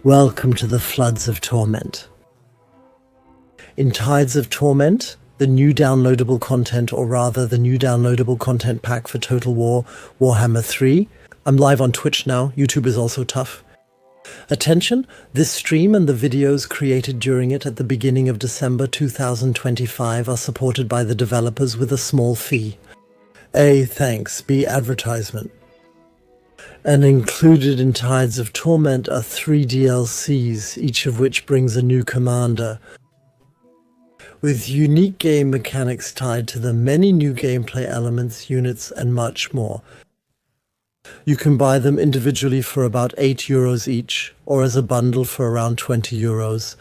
Welcome to the Floods of Torment. In Tides of Torment, the new downloadable content, or rather the new downloadable content pack for Total War Warhammer 3. I'm live on Twitch now, YouTube is also tough. Attention, this stream and the videos created during it at the beginning of December 2025 are supported by the developers with a small fee. A thanks, B advertisement. And included in Tides of Torment are 3 DLCs, each of which brings a new commander, with unique game mechanics tied to them, many new gameplay elements, units, and much more. You can buy them individually for about €8 each, or as a bundle for around €20.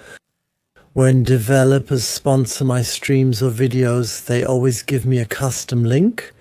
When developers sponsor my streams or videos, they always give me a custom link.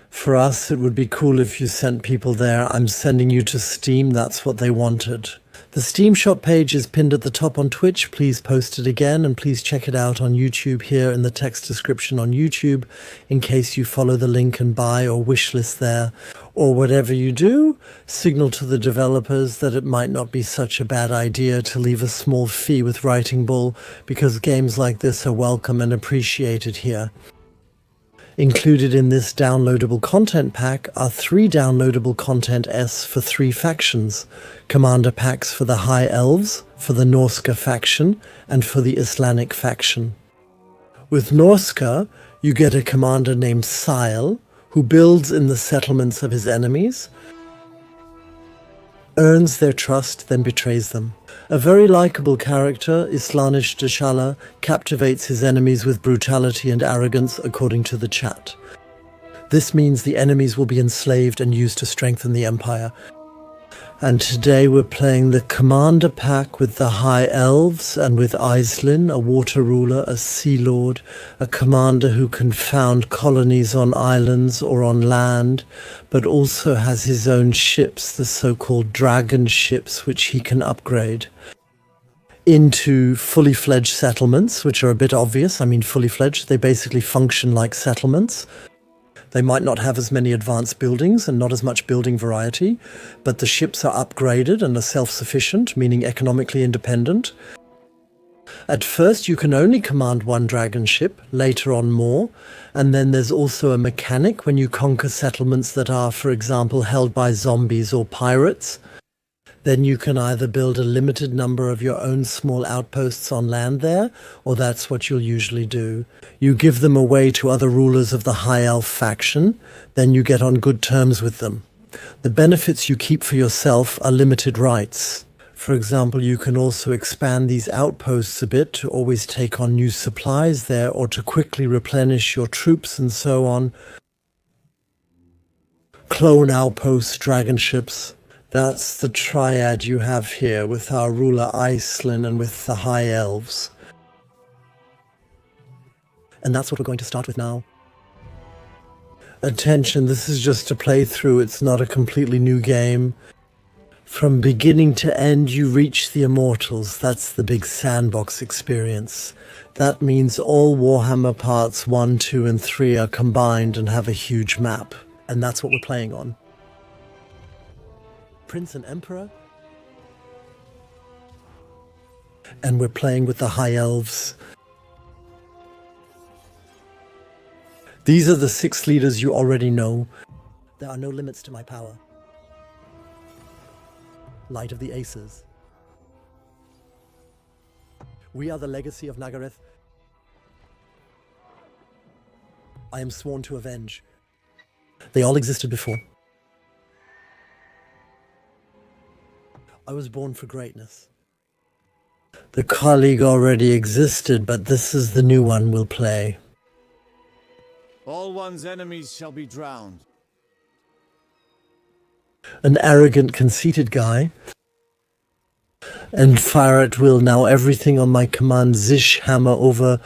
For us, it would be cool if you sent people there. I'm sending you to Steam, that's what they wanted. The Steam shop page is pinned at the top on Twitch. Please post it again, and please check it out on YouTube here in the text description on YouTube, in case you follow the link and buy or wishlist there. Or whatever you do, signal to the developers that it might not be such a bad idea to leave a small fee with Writing Bull, because games like this are welcome and appreciated here. Included in this downloadable content pack are 3 downloadable content S for 3 factions, commander packs for the High Elves, for the Norska faction, and for the Islamic faction. With Norska, you get a commander named Sile, who builds in the settlements of his enemies, earns their trust, then betrays them. A very likable character, Islanish Deshala, captivates his enemies with brutality and arrogance according to the chat. This means the enemies will be enslaved and used to strengthen the empire. And today we're playing the commander pack with the High Elves and with Aislinn, a water ruler, a sea lord, a commander who can found colonies on islands or on land, but also has his own ships, the so-called dragon ships, which he can upgrade into fully fledged settlements, which are a bit obvious. I mean, fully fledged, they basically function like settlements. They might not have as many advanced buildings and not as much building variety, but the ships are upgraded and are self-sufficient, meaning economically independent. At first you can only command 1 dragon ship, later on more, and then there's also a mechanic when you conquer settlements that are, for example, held by zombies or pirates. Then you can either build a limited number of your own small outposts on land there, or that's what you'll usually do. You give them away to other rulers of the High Elf faction, then you get on good terms with them. The benefits you keep for yourself are limited rights. For example, you can also expand these outposts a bit to always take on new supplies there, or to quickly replenish your troops and so on. Clone outposts, dragon ships. That's the triad you have here with our ruler Aislinn and with the High Elves. And that's what we're going to start with now. Attention, this is just a playthrough, it's not a completely new game. From beginning to end you reach the Immortals, that's the big sandbox experience. That means all Warhammer parts 1, 2 and 3 are combined and have a huge map. And that's what we're playing on. Prince and Emperor, and we're playing with the High Elves. These are the 6 leaders you already know. There are no limits to my power. Light of the Aces. We are the legacy of Nagareth. I am sworn to avenge. They all existed before. I was born for greatness. The colleague already existed, but this is the new one we'll play. All one's enemies shall be drowned. An arrogant, conceited guy. And fire at will. Now everything on my command, Zish, hammer over.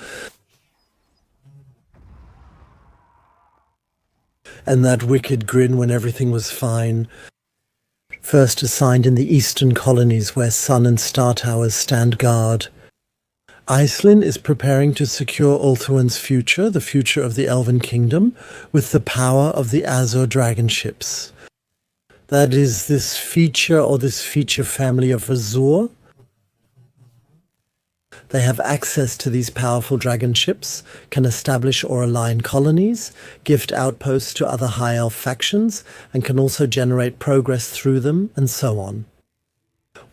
And that wicked grin when everything was fine. First assigned in the eastern colonies where Sun and Star Towers stand guard. Aislinn is preparing to secure Ulthuan's future, the future of the Elven Kingdom, with the power of the Azure dragon ships. That is this feature or this feature family of Azure. They have access to these powerful dragon ships, can establish or align colonies, gift outposts to other high elf factions, and can also generate progress through them, and so on.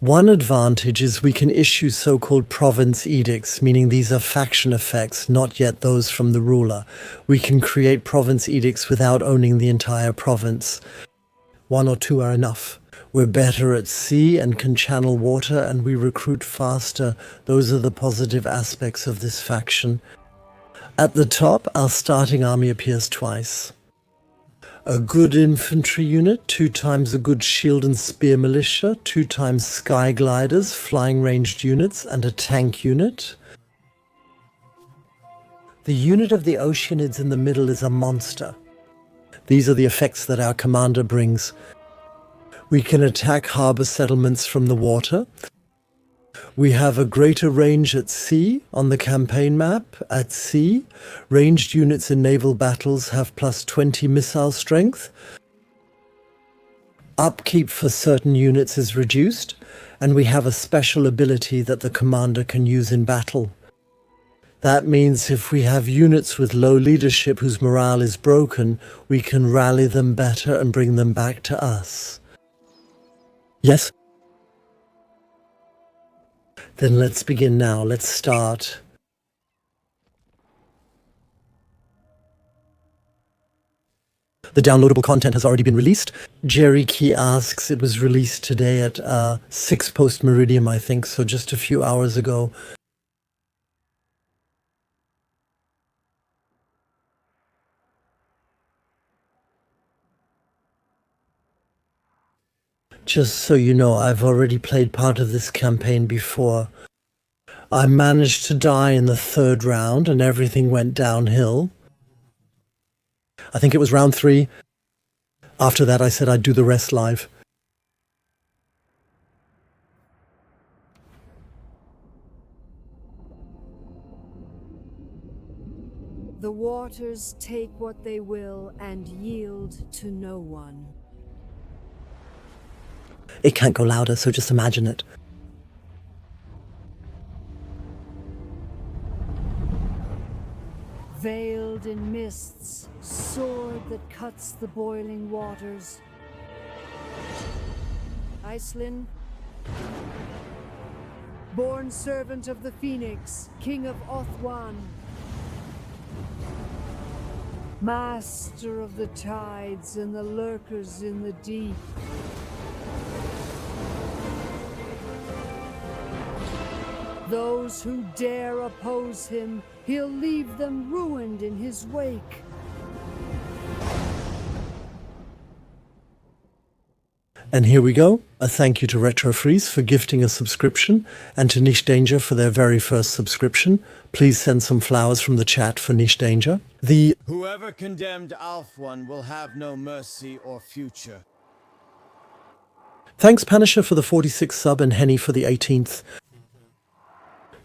One advantage is we can issue so-called province edicts, meaning these are faction effects, not yet those from the ruler. We can create province edicts without owning the entire province. One or two are enough. We're better at sea and can channel water, and we recruit faster. Those are the positive aspects of this faction. At the top, our starting army appears twice. A good infantry unit, 2 times a good shield and spear militia, 2 times sky gliders, flying ranged units, and a tank unit. The unit of the Oceanids in the middle is a monster. These are the effects that our commander brings. We can attack harbour settlements from the water. We have a greater range at sea on the campaign map. At sea, ranged units in naval battles have plus 20 missile strength. Upkeep for certain units is reduced, and we have a special ability that the commander can use in battle. That means if we have units with low leadership whose morale is broken, we can rally them better and bring them back to us. Yes? Then let's begin now. Let's start. The downloadable content has already been released. Jerry Key asks, it was released today at 6 post-meridium, I think, so just a few hours ago. Just so you know, I've already played part of this campaign before. I managed to die in the 3rd round and everything went downhill. I think it was round 3. After that I said I'd do the rest live. The waters take what they will and yield to no one. It can't go louder, so just imagine it. Veiled in mists, sword that cuts the boiling waters. Iceland, born servant of the Phoenix, king of Othwan. Master of the tides and the lurkers in the deep. Those who dare oppose him, he'll leave them ruined in his wake. And here we go. A thank you to RetroFreeze for gifting a subscription, and to Niche Danger for their very first subscription. Please send some flowers from the chat for Niche Danger. Whoever condemned Alfwan will have no mercy or future. Thanks Panisher for the 46th sub and Henny for the 18th.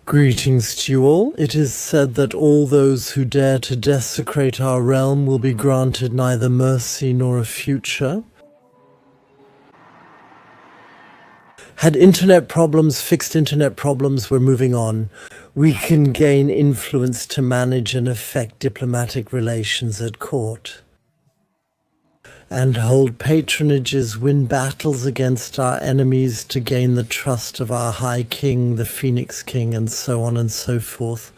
Greetings to you all. It is said that all those who dare to desecrate our realm will be granted neither mercy nor a future. Had internet problems, fixed internet problems, we're moving on. We can gain influence to manage and affect diplomatic relations at court. And hold patronages, win battles against our enemies to gain the trust of our High King, the Phoenix King, and so on and so forth.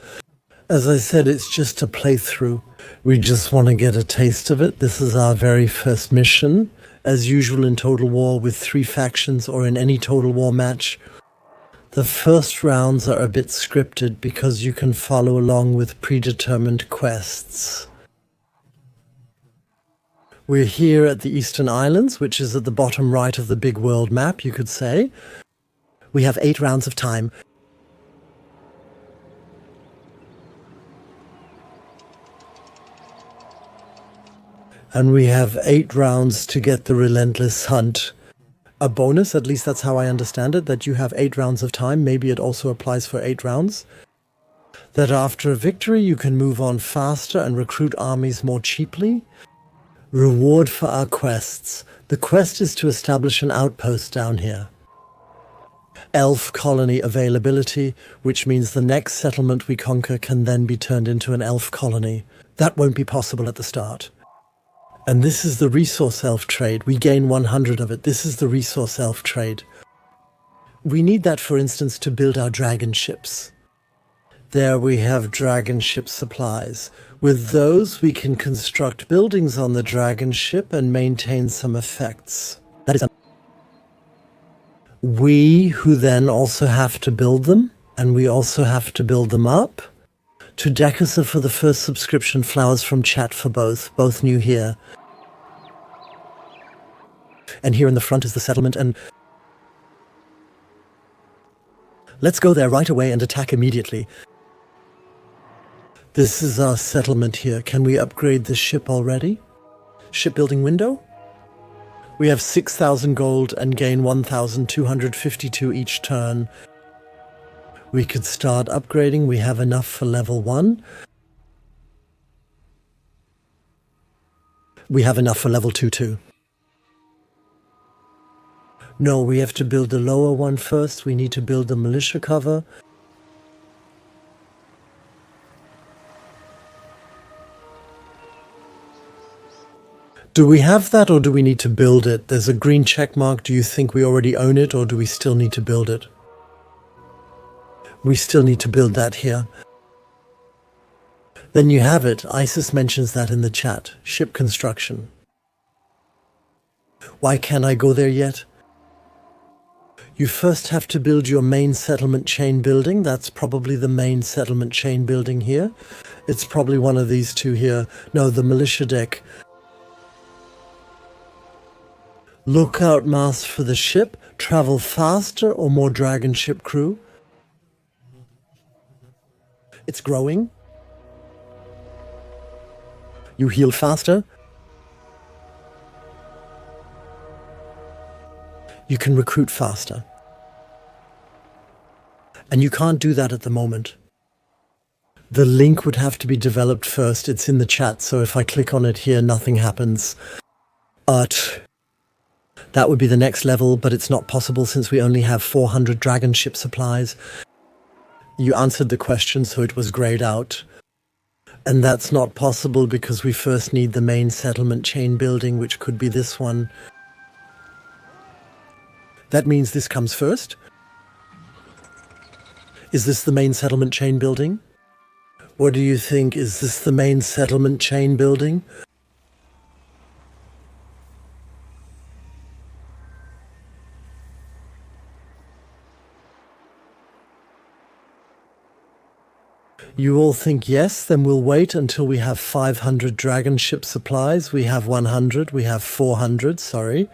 As I said, it's just a playthrough. We just want to get a taste of it. This is our very first mission. As usual in Total War with 3 factions or in any Total War match, the first rounds are a bit scripted because you can follow along with predetermined quests. We're here at the Eastern Islands, which is at the bottom right of the big world map, you could say. We have 8 rounds of time. And we have 8 rounds to get the Relentless Hunt. A bonus, at least that's how I understand it, that you have 8 rounds of time. Maybe it also applies for 8 rounds. That after a victory you can move on faster and recruit armies more cheaply. Reward for our quests. The quest is to establish an outpost down here. Elf colony availability, which means the next settlement we conquer can then be turned into an elf colony. That won't be possible at the start. And this is the resource elf trade. We gain 100 of it. This is the resource elf trade. We need that, for instance, to build our dragon ships. There we have dragon ship supplies. With those, we can construct buildings on the dragon ship and maintain some effects. That is we who then also have to build them, and we also have to build them up. To Dekasa for the first subscription, flowers from chat for both new here. And here in the front is the settlement, and let's go there right away and attack immediately. This is our settlement here. Can we upgrade the ship already? Shipbuilding window? We have 6,000 gold and gain 1,252 each turn. We could start upgrading. We have enough for level 1. We have enough for level 2 too. No, we have to build the lower one first. We need to build the militia cover. Do we have that, or do we need to build it? There's a green check mark. Do you think we already own it, or do we still need to build it? We still need to build that here. Then you have it. Isis mentions that in the chat. Ship construction. Why can't I go there yet? You first have to build your main settlement chain building. That's probably the main settlement chain building here. It's probably one of these two here. No, the militia deck. Lookout mast for the ship. Travel faster or more dragon ship crew. It's growing. You heal faster. You can recruit faster. And you can't do that at the moment. The link would have to be developed first. It's in the chat, so if I click on it here, nothing happens. But that would be the next level, but it's not possible since we only have 400 dragon ship supplies. You answered the question, so it was grayed out. And that's not possible because we first need the main settlement chain building, which could be this one. That means this comes first. Is this the main settlement chain building? What do you think? Is this the main settlement chain building? You all think yes, then we'll wait until we have 500 dragon ship supplies. We have 100, we have 400, sorry.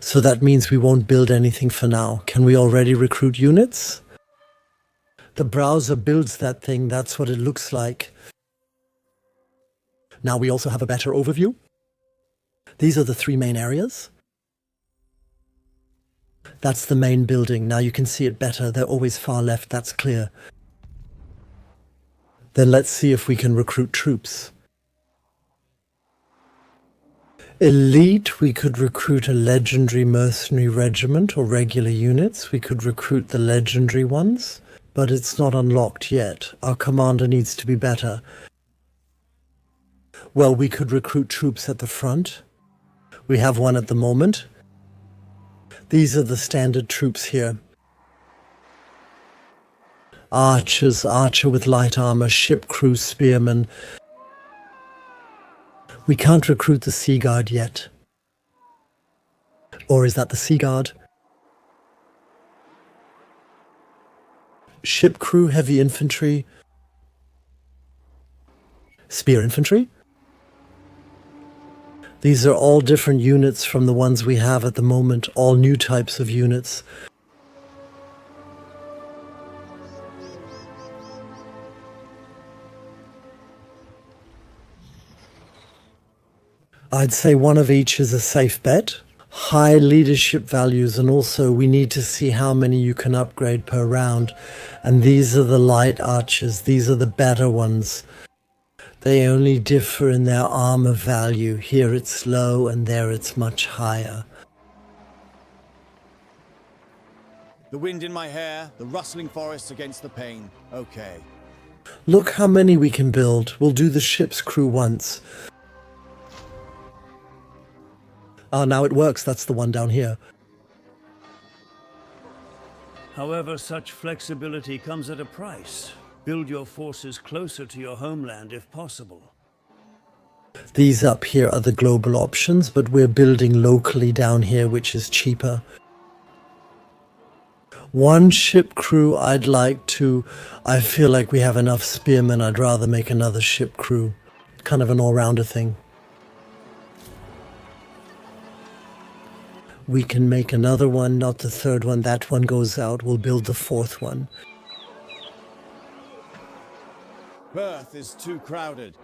So that means we won't build anything for now. Can we already recruit units? The browser builds that thing, that's what it looks like. Now we also have a better overview. These are the 3 main areas. That's the main building. Now you can see it better. They're always far left, that's clear. Then let's see if we can recruit troops. Elite, we could recruit a legendary mercenary regiment or regular units. We could recruit the legendary ones, but it's not unlocked yet. Our commander needs to be better. Well, we could recruit troops at the front. We have one at the moment. These are the standard troops here. Archers, archer with light armor, ship crew, spearmen. We can't recruit the Sea Guard yet. Or is that the Sea Guard? Ship crew, heavy infantry. Spear infantry. These are all different units from the ones we have at the moment, all new types of units. I'd say one of each is a safe bet. High leadership values, and also we need to see how many you can upgrade per round. And these are the light archers. These are the better ones. They only differ in their armor value. Here it's low and there it's much higher. The wind in my hair, the rustling forests against the pane. Okay. Look how many we can build. We'll do the ship's crew once. Ah, now it works. That's the one down here. However, such flexibility comes at a price. Build your forces closer to your homeland if possible. These up here are the global options, but we're building locally down here, which is cheaper. One ship crew I'd like to... I feel like we have enough spearmen. I'd rather make another ship crew. Kind of an all-rounder thing. We can make another one, not the third one. That one goes out. We'll build the fourth one. Perth is too crowded.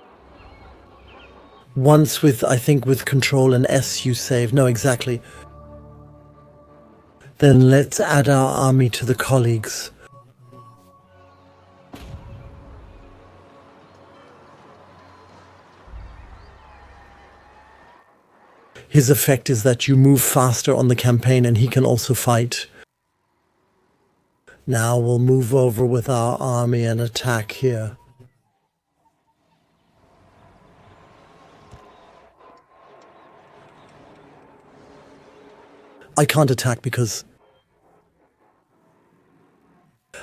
Once with, I think with Control and S you save. No, exactly. Then let's add our army to the colleagues. His effect is that you move faster on the campaign and he can also fight. Now we'll move over with our army and attack here. I can't attack because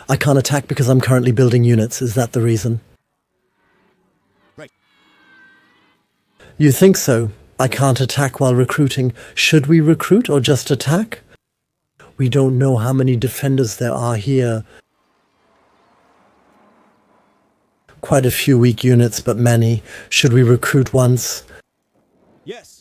I'm currently building units. Is that the reason? Right. You think so? I can't attack while recruiting. Should we recruit or just attack? We don't know how many defenders there are here. Quite a few weak units, but many. Should we recruit once? Yes.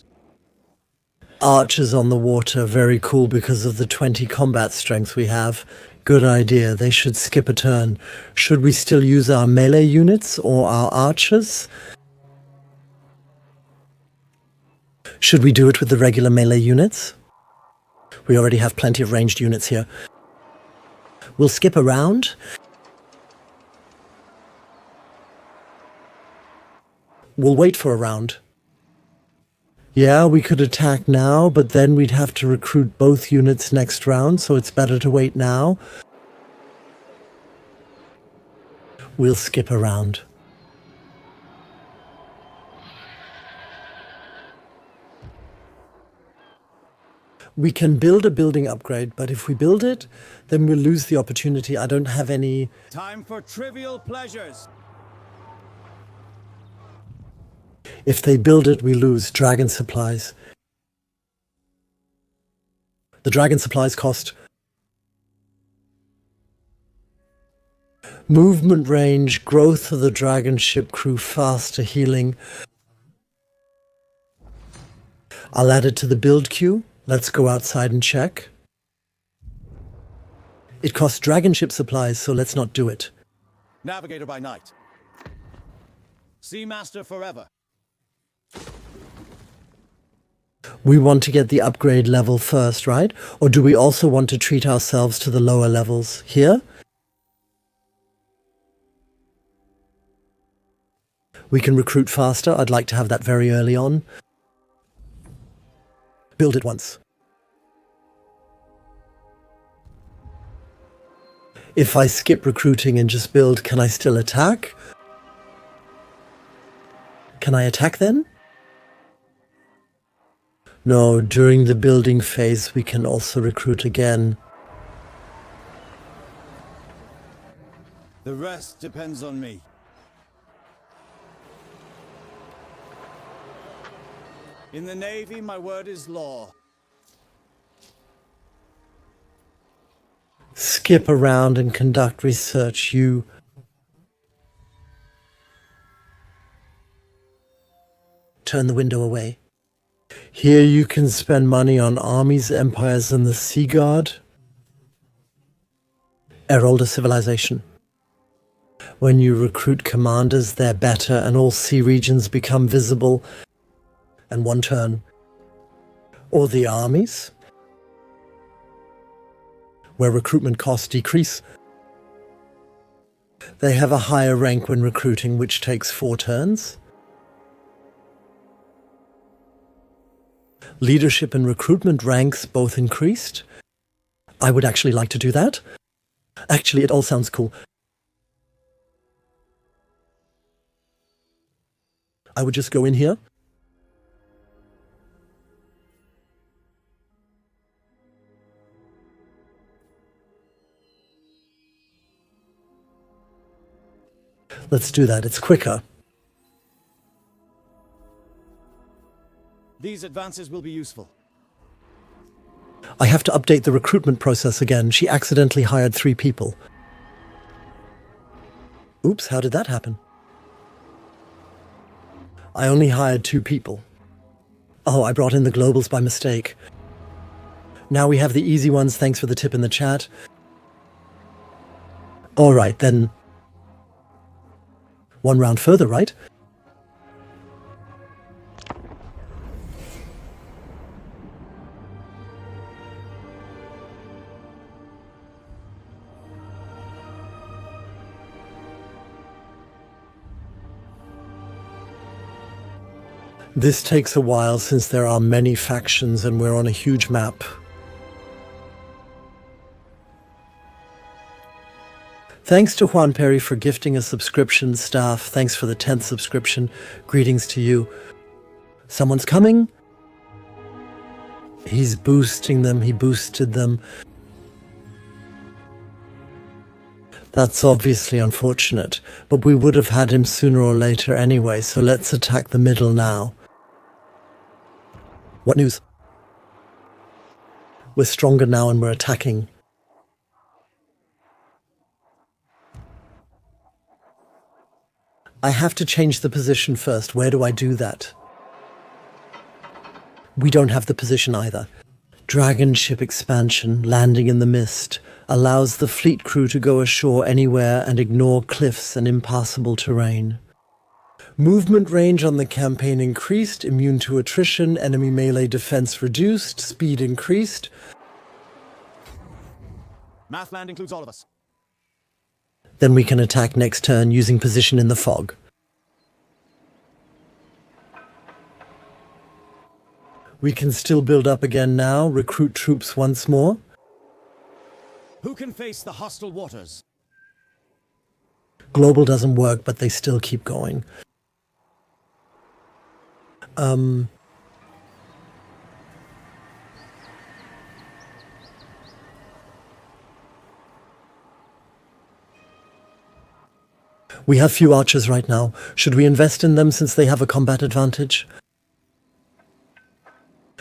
Archers on the water, very cool because of the 20 combat strength we have. Good idea, they should skip a turn. Should we still use our melee units or our archers? Should we do it with the regular melee units? We already have plenty of ranged units here. We'll skip a round. We'll wait for a round. Yeah, we could attack now, but then we'd have to recruit both units next round, so it's better to wait now. We'll skip a round. We can build a building upgrade, but if we build it, then we'll lose the opportunity. I don't have any... Time for trivial pleasures. If they build it, we lose dragon supplies. The dragon supplies cost. Movement range, growth of the dragon ship crew, faster healing. I'll add it to the build queue. Let's go outside and check. It costs dragon ship supplies, so let's not do it. Navigator by night. Seamaster forever. We want to get the upgrade level first, right? Or do we also want to treat ourselves to the lower levels here? We can recruit faster. I'd like to have that very early on. Build it once. If I skip recruiting and just build, can I still attack? Can I attack then? No, during the building phase we can also recruit again. The rest depends on me. In the Navy, my word is law. Skip around and conduct research, you... Turn the window away. Here you can spend money on armies, empires, and the Sea Guard. Herald Civilization. When you recruit commanders, they're better, and all sea regions become visible. And one turn. Or the armies, where recruitment costs decrease. They have a higher rank when recruiting, which takes 4 turns. Leadership and recruitment ranks both increased. I would actually like to do that. Actually, it all sounds cool. I would just go in here. Let's do that. It's quicker. These advances will be useful. I have to update the recruitment process again. She accidentally hired 3 people. Oops, how did that happen? I only hired 2 people. Oh, I brought in the globals by mistake. Now we have the easy ones, thanks for the tip in the chat. Alright, then. 1 round further, right? This takes a while since there are many factions and we're on a huge map. Thanks to Juan Perry for gifting a subscription, staff. Thanks for the 10th subscription. Greetings to you. Someone's coming. He's boosting them. He boosted them. That's obviously unfortunate, but we would have had him sooner or later anyway, so let's attack the middle now. What news? We're stronger now and we're attacking. I have to change the position first. Where do I do that? We don't have the position either. Dragon ship expansion, landing in the mist, allows the fleet crew to go ashore anywhere and ignore cliffs and impassable terrain. Movement range on the campaign increased, immune to attrition, enemy melee defense reduced, speed increased. Math land includes all of us. Then we can attack next turn using position in the fog. We can still build up again now, recruit troops once more. Who can face the hostile waters? Global doesn't work, but they still keep going. We have few archers right now. Should we invest in them since they have a combat advantage?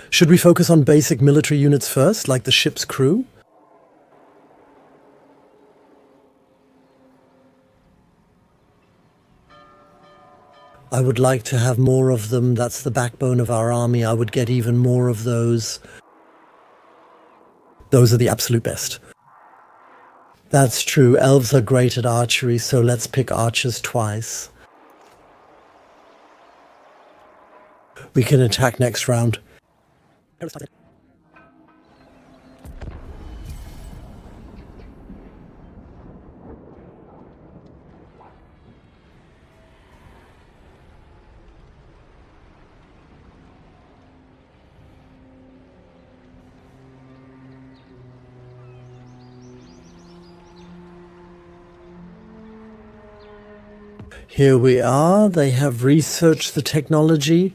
Should we focus on basic military units first, like the ship's crew? I would like to have more of them. That's the backbone of our army. I would get even more of those. Those are the absolute best. That's true. Elves are great at archery, so let's pick archers twice. We can attack next round. Here we are. They have researched the technology.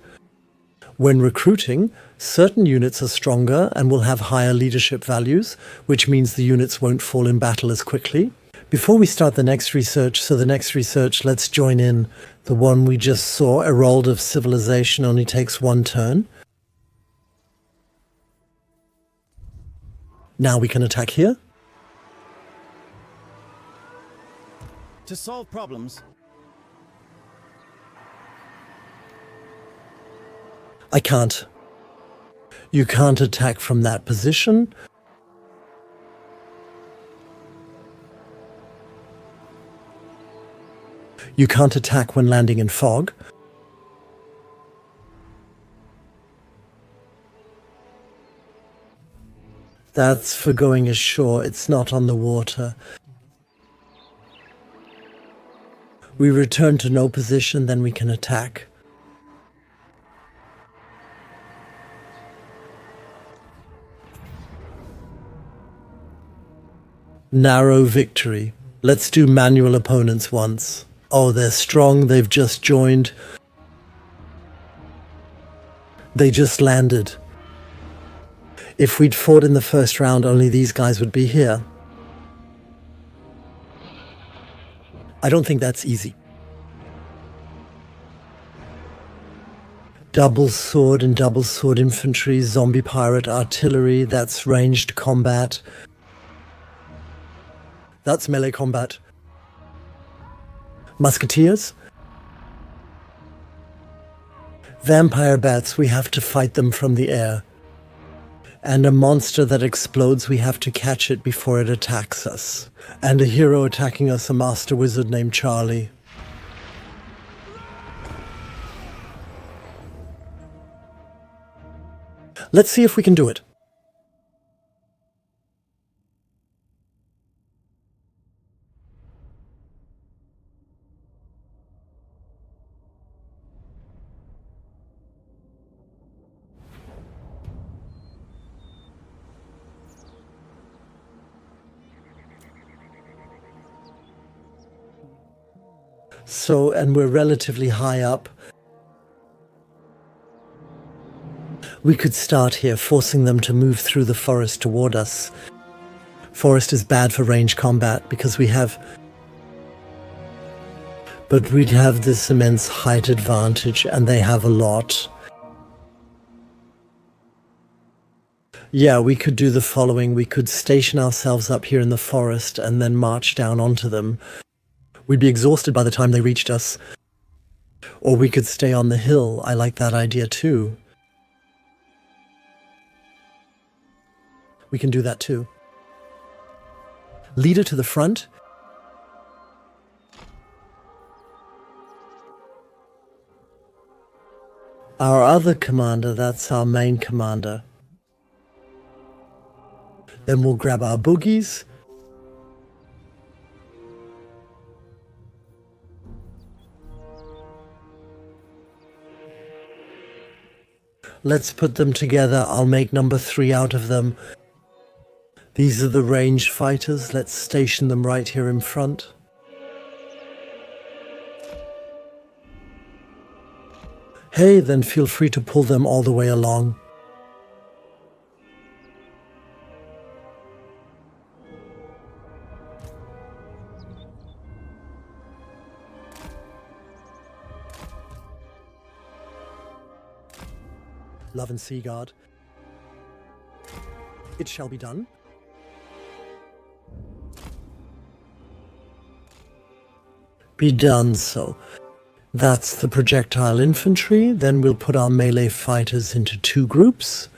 When recruiting, certain units are stronger and will have higher leadership values, which means the units won't fall in battle as quickly. Before we start the next research, let's join in. The one we just saw, Herald of Civilization, only takes 1 turn. Now we can attack here. To solve problems, I can't. You can't attack from that position. You can't attack when landing in fog. That's for going ashore. It's not on the water. We return to no position, then we can attack. Narrow victory. Let's do manual opponents once. Oh, they're strong. They've just joined. They just landed. If we'd fought in the first round, only these guys would be here. I don't think that's easy. Double sword and double sword infantry, zombie pirate artillery, that's ranged combat. That's melee combat. Musketeers. Vampire bats, we have to fight them from the air. And a monster that explodes, we have to catch it before it attacks us. And a hero attacking us, a master wizard named Charlie. Let's see if we can do it. So, and we're relatively high up. We could start here, forcing them to move through the forest toward us. Forest is bad for range combat because we have... But we'd have this immense height advantage, and they have a lot. Yeah, we could do the following. We could station ourselves up here in the forest and then march down onto them. We'd be exhausted by the time they reached us. Or we could stay on the hill. I like that idea too. We can do that too. Leader to the front. Our other commander, that's our main commander. Then we'll grab our boogies. Let's put them together. I'll make number 3 out of them. These are the ranged fighters. Let's station them right here in front. Hey, then feel free to pull them all the way along. Love and Seaguard. It shall be done. Be done so. That's the projectile infantry. Then we'll put our melee fighters into 2 groups.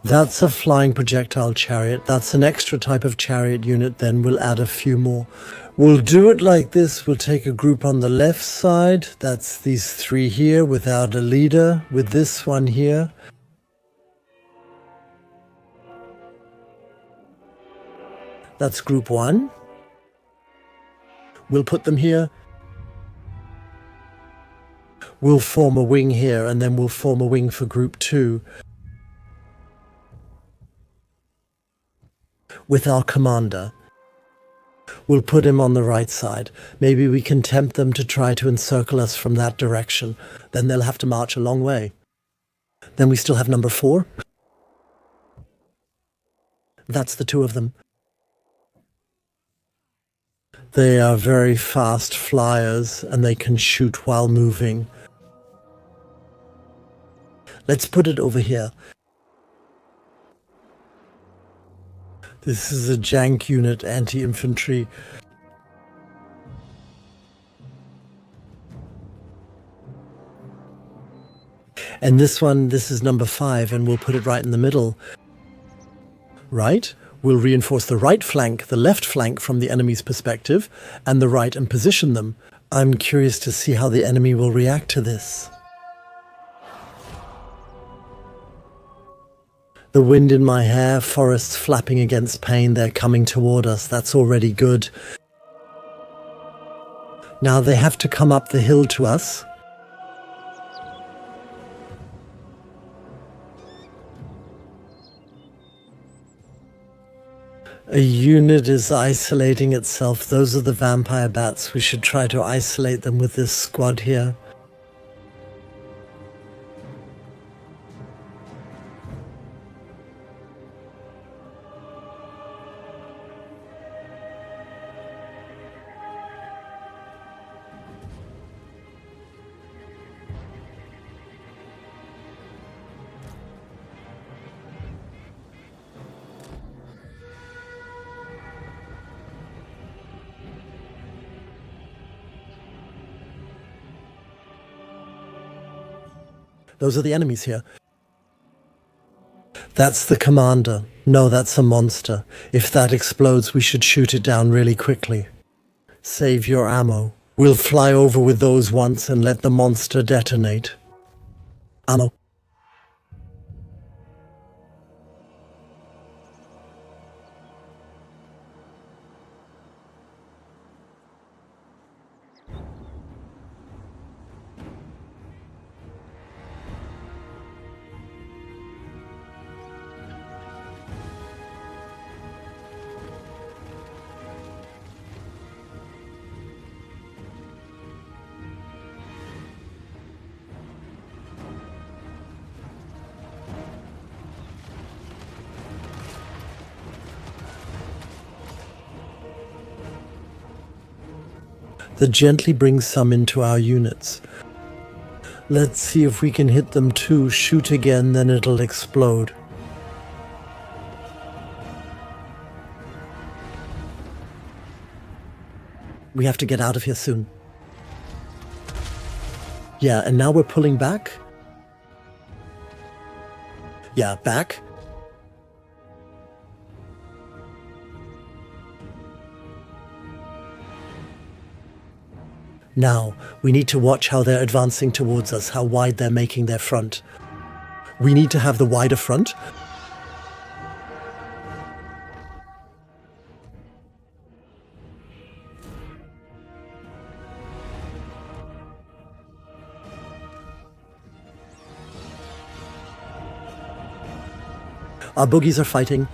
That's a flying projectile chariot. That's an extra type of chariot unit. Then we'll add a few more. We'll do it like this. We'll take a group on the left side. That's these 3 here without a leader. With this one here. That's group 1. We'll put them here. We'll form a wing here, and then we'll form a wing for group 2. With our commander. We'll put him on the right side. Maybe we can tempt them to try to encircle us from that direction. Then they'll have to march a long way. Then we still have number 4. That's the 2 of them. They are very fast flyers, and they can shoot while moving. Let's put it over here. This is a jank unit, anti-infantry. And this one, this is number 5, and we'll put it right in the middle. Right? We'll reinforce the right flank, the left flank from the enemy's perspective, and the right, and position them. I'm curious to see how the enemy will react to this. The wind in my hair, forests flapping against pain, they're coming toward us. That's already good. Now they have to come up the hill to us. A unit is isolating itself. Those are the vampire bats. We should try to isolate them with this squad here. Those are the enemies here. That's the commander. No, that's a monster. If that explodes, we should shoot it down really quickly. Save your ammo. We'll fly over with those once and let the monster detonate. Ammo. That gently brings some into our units. Let's see if we can hit them too. Shoot again, then it'll explode. We have to get out of here soon. Yeah, and now we're pulling back. Yeah, back. Now, we need to watch how they're advancing towards us, how wide they're making their front. We need to have the wider front. Our boogies are fighting.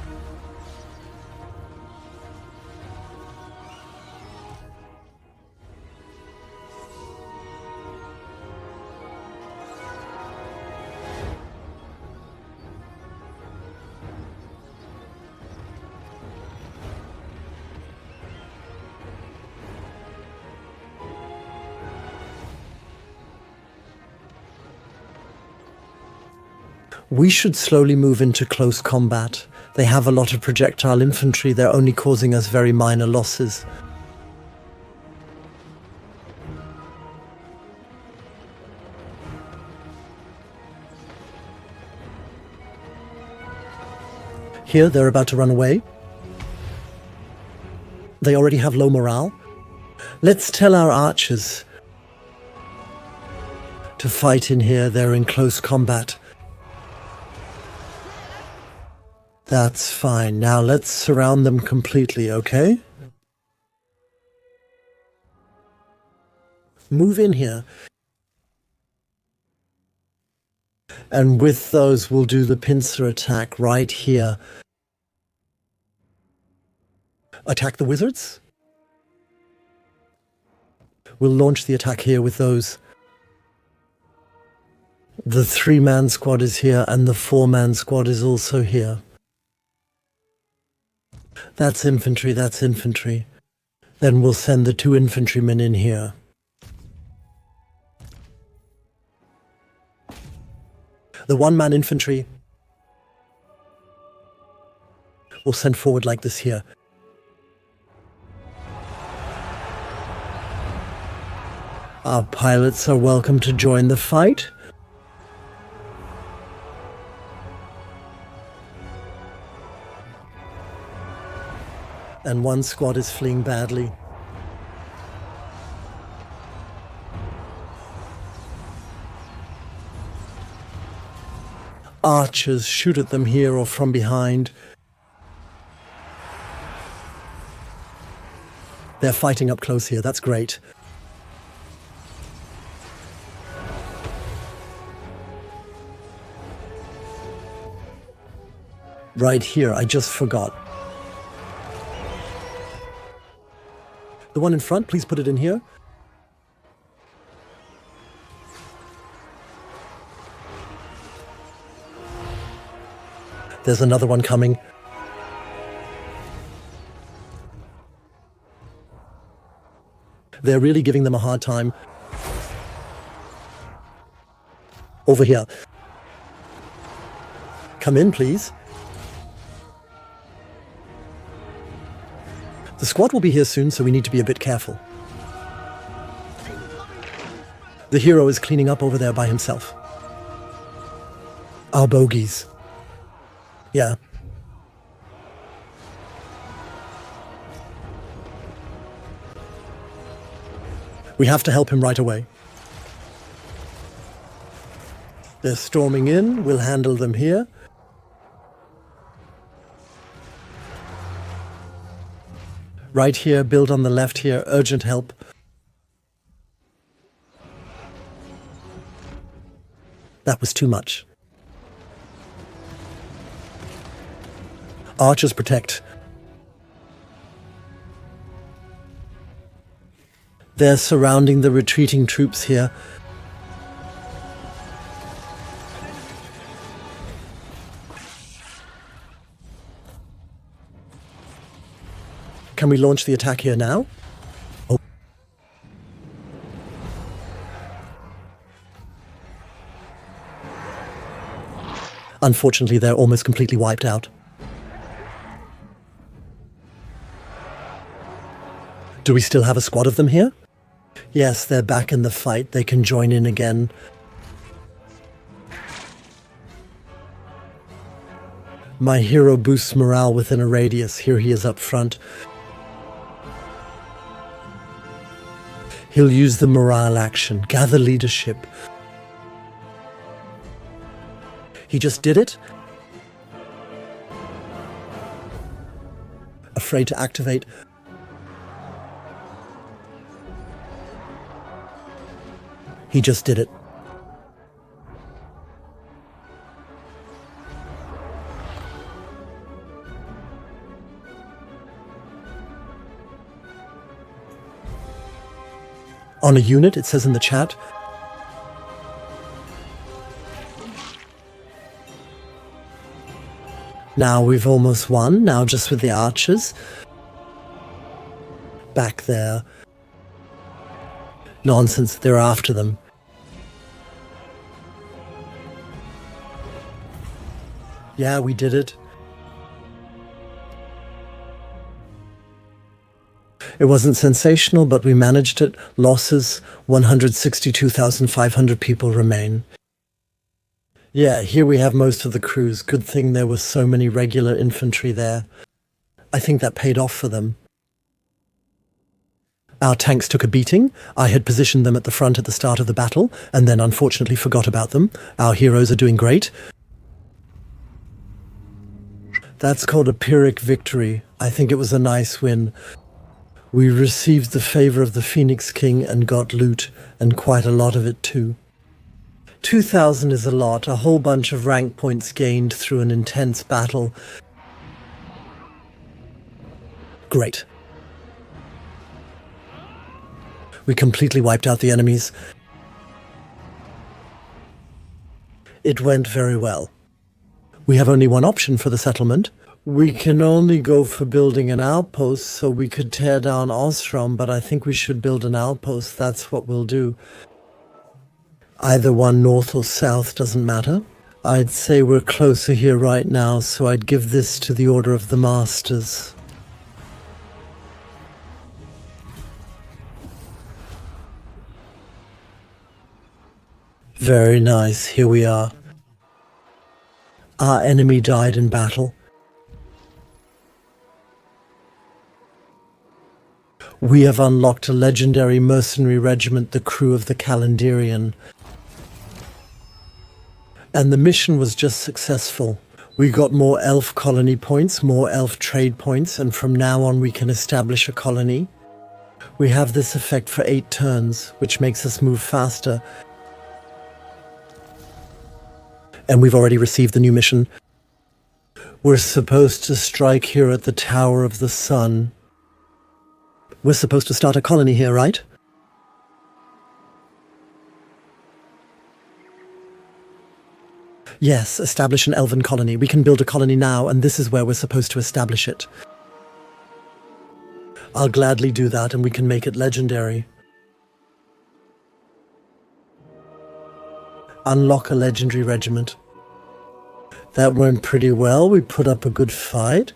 We should slowly move into close combat. They have a lot of projectile infantry. They're only causing us very minor losses. Here, they're about to run away. They already have low morale. Let's tell our archers to fight in here. They're in close combat. That's fine. Now let's surround them completely, okay? Move in here. And with those, we'll do the pincer attack right here. Attack the wizards. We'll launch the attack here with those. The 3-man squad is here, and the 4-man squad is also here. That's infantry, that's infantry. Then we'll send the 2 infantrymen in here. The 1-man infantry we'll send forward like this here. Our pilots are welcome to join the fight. And 1 squad is fleeing badly. Archers, shoot at them here or from behind. They're fighting up close here, that's great. Right here, I just forgot. The one in front, please put it in here. There's another one coming. They're really giving them a hard time. Over here. Come in, please. The squad will be here soon, so we need to be a bit careful. The hero is cleaning up over there by himself. Our bogeys. Yeah. We have to help him right away. They're storming in. We'll handle them here. Right here, build on the left here, urgent help. That was too much. Archers protect. They're surrounding the retreating troops here. Can we launch the attack here now? Oh. Unfortunately, they're almost completely wiped out. Do we still have a squad of them here? Yes, they're back in the fight. They can join in again. My hero boosts morale within a radius. Here he is up front. He'll use the morale action, gather leadership. He just did it. Afraid to activate. He just did it. On a unit, it says in the chat. Now we've almost won, now just with the archers. Back there. Nonsense, they're after them. Yeah, we did it. It wasn't sensational, but we managed it. Losses, 162,500 people remain. Yeah, here we have most of the crews. Good thing there were so many regular infantry there. I think that paid off for them. Our tanks took a beating. I had positioned them at the front at the start of the battle, and then unfortunately forgot about them. Our heroes are doing great. That's called a Pyrrhic victory. I think it was a nice win. We received the favor of the Phoenix King and got loot, and quite a lot of it too. 2,000 is a lot, a whole bunch of rank points gained through an intense battle. Great. We completely wiped out the enemies. It went very well. We have only one option for the settlement. We can only go for building an outpost, so we could tear down Osram, but I think we should build an outpost. That's what we'll do. Either one north or south, doesn't matter. I'd say we're closer here right now, so I'd give this to the Order of the Masters. Very nice, here we are. Our enemy died in battle. We have unlocked a legendary mercenary regiment, the crew of the Calendarian. And the mission was just successful. We got more elf colony points, more elf trade points, and from now on we can establish a colony. We have this effect for 8 turns, which makes us move faster. And we've already received the new mission. We're supposed to strike here at the Tower of the Sun. We're supposed to start a colony here, right? Yes, establish an elven colony. We can build a colony now, and this is where we're supposed to establish it. I'll gladly do that, and we can make it legendary. Unlock a legendary regiment. That went pretty well. We put up a good fight.